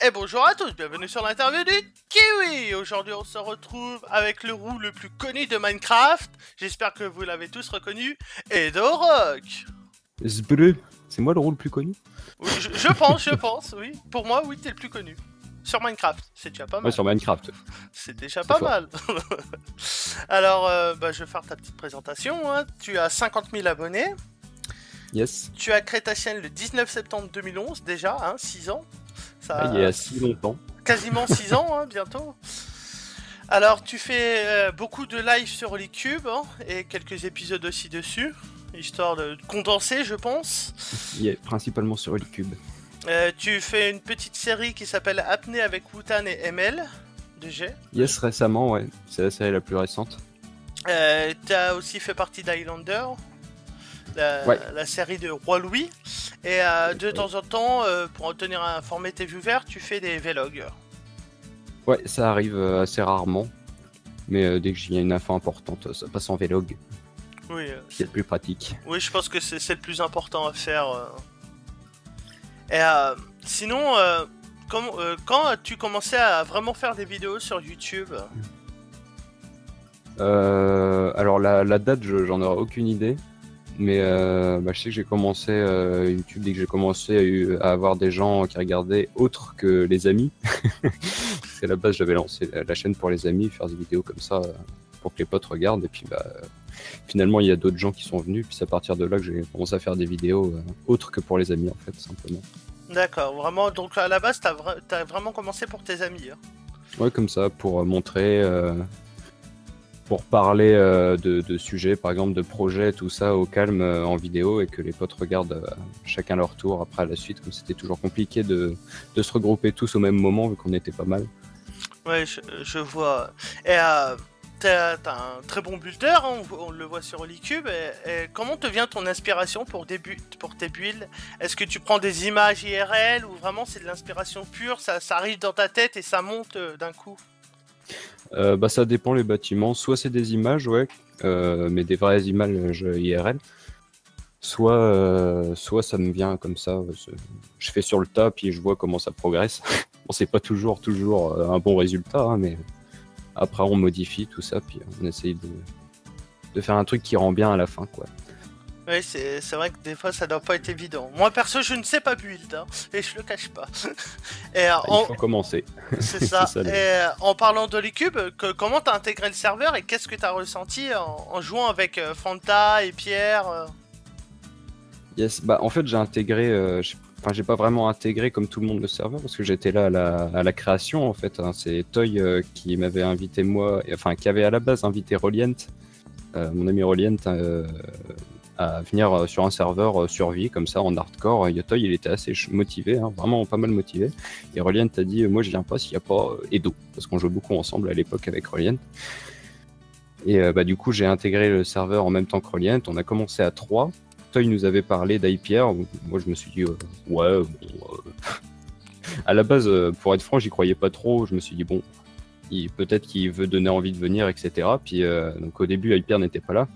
Et bonjour à tous, bienvenue sur l'interview du Kiwi. Aujourd'hui on se retrouve avec le roux le plus connu de Minecraft. J'espère que vous l'avez tous reconnu, Edorock. Zbreu, c'est moi le rôle le plus connu? Oui, je pense, oui. Pour moi, oui, t'es le plus connu. Sur Minecraft, c'est déjà pas mal. Ouais, sur Minecraft. C'est déjà pas mal. Alors, je vais faire ta petite présentation. Hein. Tu as 50 000 abonnés. Yes. Tu as créé ta chaîne le 19 septembre 2011, déjà, hein, 6 ans. Ça... il y a si longtemps. Quasiment 6 ans, hein, bientôt. Alors, tu fais beaucoup de lives sur les cubes, hein, et quelques épisodes aussi dessus, histoire de condenser, je pense. Principalement sur YouTube. Tu fais une petite série qui s'appelle Apnée avec Wutan et ML, de G. Yes, récemment, ouais. C'est la série la plus récente. T'as aussi fait partie d'Highlander, la série de Roi Louis. Et de temps en temps, pour tenir informé tes viewers, tu fais des vlogs. Ouais, ça arrive assez rarement. Mais dès que j'ai une info importante, ça passe en vlog. Oui, c'est plus pratique. Oui, je pense que c'est le plus important à faire. Et sinon, quand as-tu commencé à vraiment faire des vidéos sur YouTube? Alors la date, j'en aurais aucune idée. Mais je sais que j'ai commencé YouTube dès que j'ai commencé à avoir des gens qui regardaient autres que les amis. Parce qu'à la base, j'avais lancé la chaîne pour les amis, faire des vidéos comme ça pour que les potes regardent. Et puis finalement, il y a d'autres gens qui sont venus. Puis c'est à partir de là que j'ai commencé à faire des vidéos autres que pour les amis, en fait, simplement. D'accord, vraiment. Donc à la base, t'as vraiment commencé pour tes amis. Hein. Ouais, comme ça, pour montrer... pour parler de sujets, par exemple de projets, tout ça au calme en vidéo et que les potes regardent chacun leur tour après à la suite, comme c'était toujours compliqué de se regrouper tous au même moment vu qu'on était pas mal. Ouais, je vois. Et t'as un très bon builder, hein, on le voit sur Holycube. Et comment te vient ton inspiration pour tes builds? Est-ce que tu prends des images IRL ou vraiment c'est de l'inspiration pure, ça arrive dans ta tête et ça monte d'un coup? Ça dépend les bâtiments. Soit c'est des images, ouais, mais des vraies images IRL. Soit ça me vient comme ça. Je fais sur le tas, puis je vois comment ça progresse. Bon, c'est pas toujours un bon résultat, hein, mais après on modifie tout ça, puis on essaye de faire un truc qui rend bien à la fin, quoi. Oui, c'est vrai que des fois ça doit pas être évident. Moi perso je ne sais pas build, hein, et je le cache pas. Et, il faut commencer. C'est ça. Et en parlant de l'Holycube, comment t'as intégré le serveur et qu'est-ce que t'as ressenti en jouant avec Fanta et Pierre? Yes, en fait j'ai intégré, j'ai pas vraiment intégré comme tout le monde le serveur parce que j'étais là à la création en fait. Hein. C'est Toy qui m'avait invité moi, qui avait à la base invité Rolient, mon ami Rolient, à venir sur un serveur survie comme ça en hardcore. Yotoy il était assez motivé, hein, vraiment pas mal motivé. Et Rolient a dit moi je viens pas s'il n'y a pas Edo, parce qu'on jouait beaucoup ensemble à l'époque avec Rolient. Et du coup j'ai intégré le serveur en même temps que Rolient, on a commencé à 3. Toy nous avait parlé d'Hyper, moi je me suis dit ouais bon, à la base pour être franc j'y croyais pas trop, je me suis dit bon peut-être qu'il veut donner envie de venir, etc. Puis donc au début Hyper n'était pas là.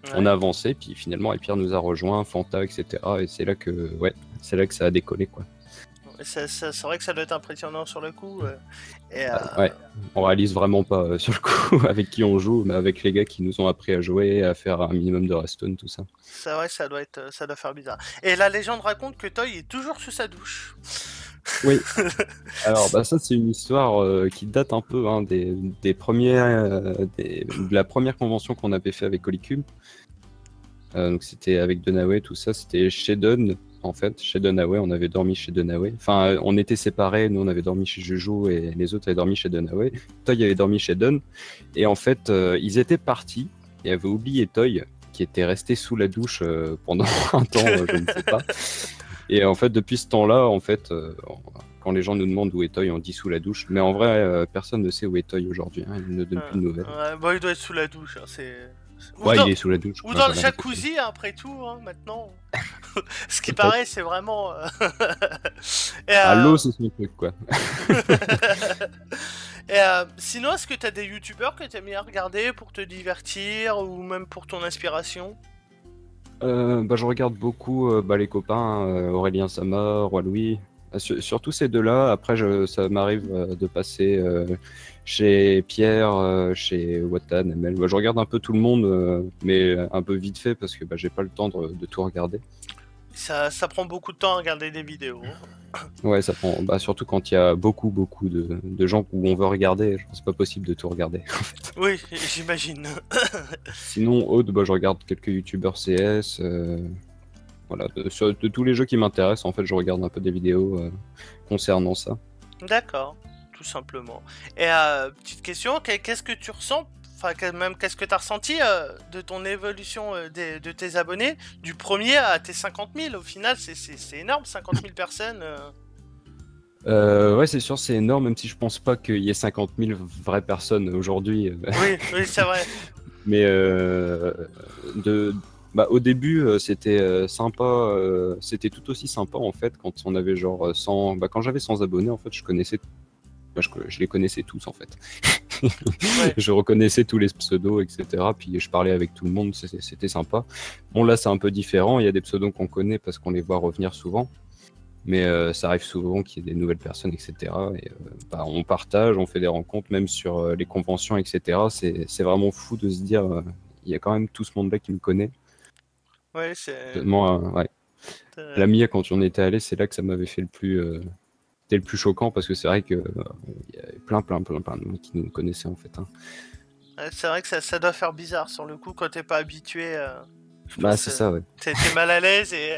Ouais. On a avancé, puis finalement Hyper nous a rejoint, Fanta, etc. Et c'est là que ça a décollé, quoi. C'est vrai que ça doit être impressionnant sur le coup. Et ouais, on réalise vraiment pas sur le coup avec qui on joue, mais avec les gars qui nous ont appris à jouer, à faire un minimum de redstone, tout ça. C'est vrai que ça doit faire bizarre. Et la légende raconte que Toy est toujours sous sa douche. Oui. Alors ça c'est une histoire qui date un peu hein, des premières, de la première convention qu'on avait fait avec Holycube. Donc c'était avec Dunaway, tout ça, c'était chez Dun, en fait, chez Dunaway, on avait dormi chez Dunaway. Enfin, on était séparés, nous on avait dormi chez Juju et les autres avaient dormi chez Dunaway. Toy avait dormi chez Dun, et en fait, ils étaient partis et avaient oublié Toy, qui était resté sous la douche pendant un temps, je ne sais pas. Et en fait, depuis ce temps-là, en fait, quand les gens nous demandent où est Toy, on dit sous la douche. Mais en vrai, personne ne sait où est Toy aujourd'hui, hein, il ne donne plus de nouvelles. Ouais, il doit être sous la douche, hein, c'est... Ouais, il est sous la douche. Ou dans le jacuzzi, hein, après tout, hein, maintenant. Ce qui paraît, c'est vraiment... l'eau, c'est son truc, quoi. Et sinon, est-ce que t'as des youtubeurs que t'aimes bien regarder pour te divertir ou même pour ton inspiration? Je regarde beaucoup les copains, Aurélien Sama, Roi Louis, Surtout ces deux-là. Après, ça m'arrive de passer chez Pierre, chez Watan, ML. Bah, je regarde un peu tout le monde, mais un peu vite fait parce que bah, j'ai pas le temps de tout regarder. Ça prend beaucoup de temps à regarder des vidéos. Ouais, ça prend. Bah, surtout quand il y a beaucoup de gens où on veut regarder. C'est pas possible de tout regarder. Oui, j'imagine. Sinon, autre, bah, je regarde quelques youtubeurs CS. Voilà, de tous les jeux qui m'intéressent, en fait, je regarde un peu des vidéos concernant ça. D'accord, tout simplement. Et petite question, qu'est-ce que tu ressens, enfin même qu'est-ce que tu as ressenti de ton évolution de tes abonnés, du premier à tes 50 000? Au final, c'est énorme, 50 000 personnes. Ouais, c'est sûr, c'est énorme, même si je pense pas qu'il y ait 50 000 vraies personnes aujourd'hui. Oui, oui, c'est vrai. Mais bah, au début, c'était sympa, c'était tout aussi sympa en fait quand on avait genre 100. Bah, quand j'avais 100 abonnés, en fait, je les connaissais tous en fait. Ouais. Je reconnaissais tous les pseudos, etc. Puis je parlais avec tout le monde, c'était sympa. Bon, là, c'est un peu différent. Il y a des pseudos qu'on connaît parce qu'on les voit revenir souvent. Mais ça arrive souvent qu'il y ait des nouvelles personnes, etc. Et bah, on partage, on fait des rencontres, même sur les conventions, etc. C'est vraiment fou de se dire, il y a quand même tout ce monde-là qui me connaît. Ouais, c'est. Tellement, ouais. La Mia, quand on était allé, c'est là que ça m'avait fait c'était le plus choquant parce que c'est vrai que il y avait plein de monde qui nous connaissaient en fait. Hein. Ouais, c'est vrai que ça doit faire bizarre sur le coup quand t'es pas habitué. Je Bah, pense c'est ça, ouais. t'es mal à l'aise et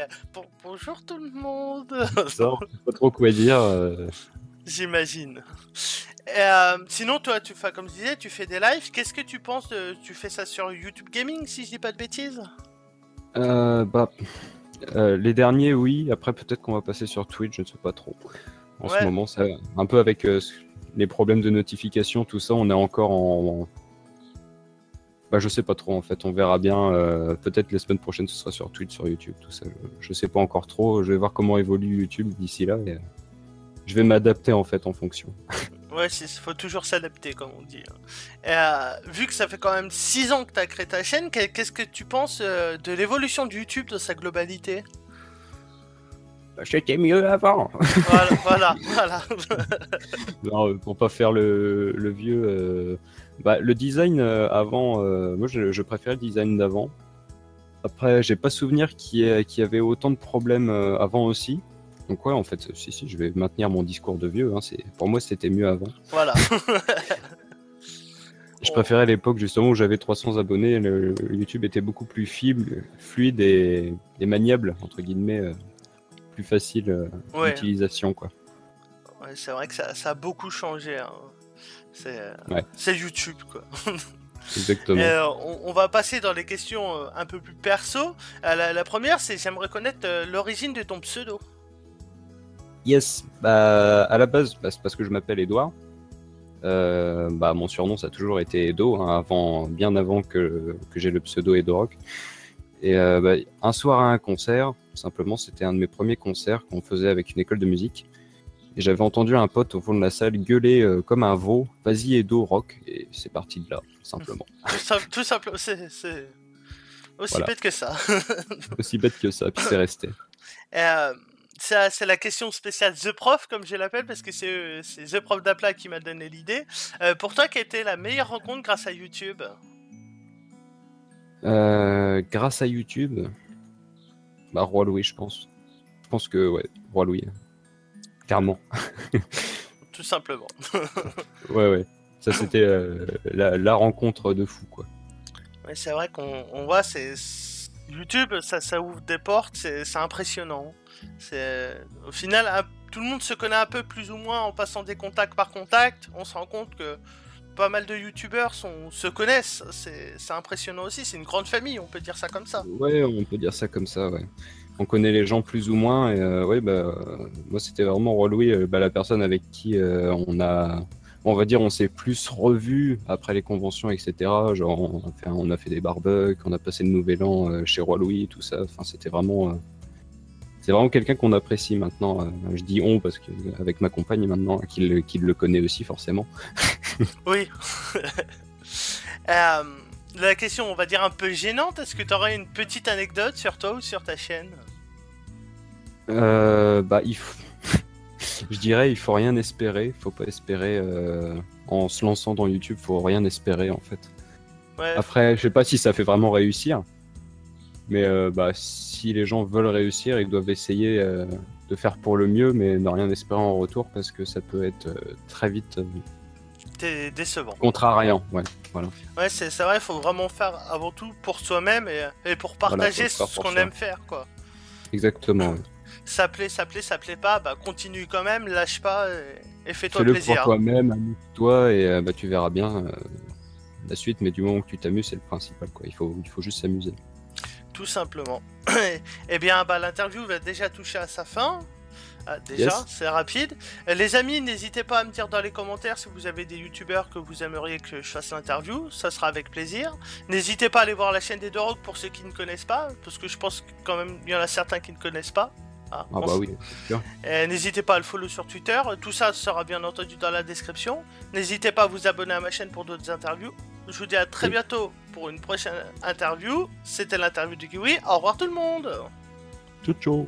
bonjour tout le monde. Ça, on sait pas trop quoi dire. J'imagine. Et, sinon, toi, comme je disais, tu fais des lives. Qu'est-ce que tu penses tu fais ça sur YouTube Gaming, si je dis pas de bêtises? Bah, les derniers, oui. Après, peut-être qu'on va passer sur Twitch, je ne sais pas trop. En ce moment, ça, un peu avec les problèmes de notification, tout ça, on est encore Bah, je sais pas trop en fait, on verra bien. Peut-être les semaines prochaines ce sera sur Twitch, sur YouTube, tout ça. Je sais pas encore trop. Je vais voir comment évolue YouTube d'ici là et je vais m'adapter en fait en fonction. Ouais, il faut toujours s'adapter, comme on dit. Et, vu que ça fait quand même 6 ans que tu as créé ta chaîne, qu'est-ce que tu penses de l'évolution de YouTube dans sa globalité? Bah, c'était mieux avant. Voilà. Non, pour pas faire le vieux. Bah, le design avant, moi je préférais le design d'avant. Après, j'ai pas souvenir qu'il y avait autant de problèmes avant aussi. Donc ouais, en fait, si, je vais maintenir mon discours de vieux. Hein, pour moi, c'était mieux avant. Voilà. Je préférais l'époque justement où j'avais 300 abonnés. YouTube était beaucoup plus fluide et maniable, entre guillemets, plus facile d'utilisation, quoi. Ouais, c'est vrai que ça a beaucoup changé. Hein. C'est YouTube, quoi. Exactement. On va passer dans les questions un peu plus perso. La première, c'est j'aimerais connaître l'origine de ton pseudo. Yes, bah à la base, bah, c'est parce que je m'appelle Edouard. Bah mon surnom ça a toujours été Edo, hein, bien avant que j'ai le pseudo Edorock. Et bah, un soir à un concert, simplement c'était un de mes premiers concerts qu'on faisait avec une école de musique. Et j'avais entendu un pote au fond de la salle gueuler comme un veau, vas-y Edo rock, et c'est parti de là, simplement. Tout simplement, c'est aussi bête que ça. Aussi bête que ça, puis c'est resté. C'est la question spéciale The Prof, comme je l'appelle, parce que c'est The Prof d'Aplat qui m'a donné l'idée. Pour toi, quelle était la meilleure rencontre grâce à YouTube? Grâce à YouTube, bah Roi Louis, je pense. Je pense que, ouais, Roi Louis. Clairement. Tout simplement. Ouais. Ça, c'était la rencontre de fou, quoi. Ouais, c'est vrai qu'on voit, YouTube, ça ouvre des portes, c'est impressionnant. Au final, tout le monde se connaît un peu plus ou moins en passant des contacts par contact. On se rend compte que pas mal de youtubeurs se connaissent. C'est impressionnant aussi, c'est une grande famille, on peut dire ça comme ça. Ouais, on peut dire ça comme ça, ouais. On connaît les gens plus ou moins, et ouais, bah, moi c'était vraiment Roi Louis, la personne avec qui on va dire, on s'est plus revus après les conventions, etc. Genre, on a fait des barbecues, on a passé le nouvel an chez Roi Louis, tout ça. Enfin, c'est vraiment quelqu'un qu'on apprécie maintenant. Je dis on parce qu'avec ma compagne maintenant, qui le connaît aussi forcément. Oui. La question, on va dire un peu gênante, est-ce que tu aurais une petite anecdote sur toi ou sur ta chaîne? Bah, Je dirais, il faut rien espérer. Faut pas espérer en se lançant dans YouTube. Faut rien espérer en fait. Ouais, Après, je sais pas si ça fait vraiment réussir, mais bah, si les gens veulent réussir, ils doivent essayer de faire pour le mieux, mais ne rien espérer en retour parce que ça peut être très vite t'es décevant. contrariant. Ouais, voilà. Ouais, c'est vrai, il faut vraiment faire avant tout pour soi-même et pour partager Voilà, faut le faire ce pour qu'on soi. aime faire, quoi. Exactement. Ouais. Ça plaît, ça plaît pas, bah continue quand même, lâche pas et fais-toi Fais-le pour plaisir. toi-même, amuse-toi et bah, tu verras bien la suite. Mais du moment que tu t'amuses, c'est le principal. Quoi. Il faut juste s'amuser. Tout simplement. Eh bien, bah l'interview va déjà toucher à sa fin. Ah, déjà, Yes. c'est rapide. Les amis, n'hésitez pas à me dire dans les commentaires si vous avez des youtubeurs que vous aimeriez que je fasse l'interview, ça sera avec plaisir. N'hésitez pas à aller voir la chaîne des deux Rogues pour ceux qui ne connaissent pas, parce que je pense que quand même il y en a certains qui ne connaissent pas. Ah, Ah bah oui, c'est sûr. N'hésitez pas à le follow sur Twitter, tout ça sera bien entendu dans la description. N'hésitez pas à vous abonner à ma chaîne pour d'autres interviews. Je vous dis à très Oui. bientôt pour une prochaine interview. C'était l'interview du Kiwi. Au revoir tout le monde. Ciao, ciao.